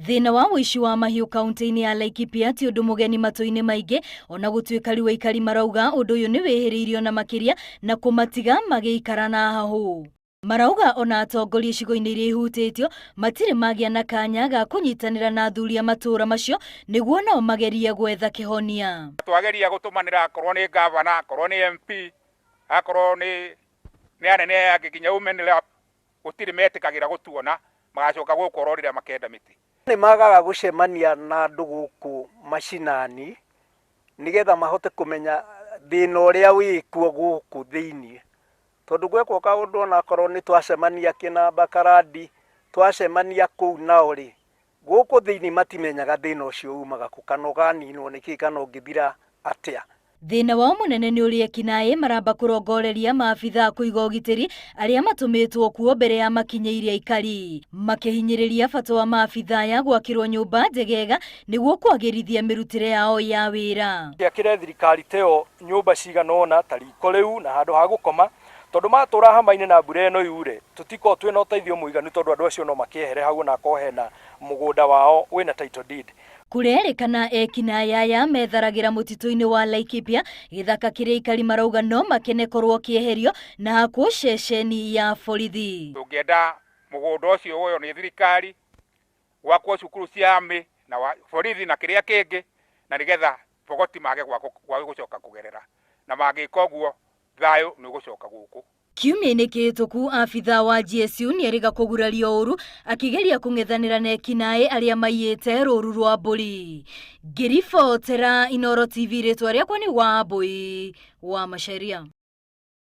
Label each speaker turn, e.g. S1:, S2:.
S1: Thina wa wici wa mahiũ kaunti-inĩ ya Laikipia ti ũndũ mũgeni matũ-inĩ maingĩ, ona gũtuĩka rĩu aikari marauga ũndũ ũyũ nĩ wĩhĩrĩirio na makĩria na kũmatiga magĩikara na hahũ. Marauga ona atongoria icigo-inĩ iria ihutĩtio matirĩ magĩa na kanya ga kũnyitanĩra na athuri a matũra macio nĩguo nao magerie gwetha kĩhonia.
S2: Twageria gũtũmanĩra akorwo nĩ gavana, akorwo nĩ MP, akorwo nĩ anene angĩ nginya women rep, gũtirĩ metĩkagĩra gũtuona, magacoka gũkorwo rĩrĩa makenda mĩtĩ.
S3: Nĩ magaga gũcemania na andũ gũkũ macinani nĩgetha mahote kũmenya thĩna ũrĩa wĩkuo gũkũ thĩinĩ, tondũ gwekwo kaũndũ ona korwo nĩ twacemania Kinamba, Karandi, twacemania kũu nao rĩ, gũkũ thĩinĩ matimenyaga thĩna ũcio umaga kũ kana ũganinwo nĩkĩ kana ũngĩthira atĩa.
S1: Thina wao mũnene nĩ ũrĩa ekinaĩ maramba kũrongoreria maabitha kũiga ũgitĩri arĩa matũmĩtwo kuo mbere ya makinyĩire aikari, makĩhinyĩrĩria bata wa maabitha aya gwakĩrwo nyũmba njegega nĩguo kwagĩrithia mĩrutĩre yao ya wĩra.
S4: Gĩakĩre thirikari teo nyũmba cigana ũna ta riko rĩu na handũ ha gũkoma, tondũ matũra hama-inĩ na mbura ĩno yure tũtikoragwo twĩna ũteithio mũiganu, tondũ andũ acio no makĩehere hau na ko hena mũgũnda wao wĩna title deed.
S1: Kũrerĩkana ekinaĩ aya metharagĩra mũtitũ-inĩ wa Laikipia, gĩthaka kĩrĩa aikari marauga no makene korwo kĩeherio na hakwo ceceni ya borithi.
S2: Tũngĩenda mũgũnda ũcio woywo nĩ thirikari, gwakwo cukuru cia army na borithi na kĩrĩa kĩngĩ, na nĩgetha bogoti mage gũcoka kũgerera, na mangĩka ũguo thayũ nĩ ũgũcoka gũkũ.
S1: Kiumia-inĩ kĩhĩtũku abitha wa GSU nĩerĩga kũgurario ũru akĩgeria kũng'ethanĩra na ekinaĩ arĩa maiyĩte rũũru rwa mbũri. Ngĩribotera Inooro TV, rĩtwa rĩakwa nĩ Wambũi wa Macharia.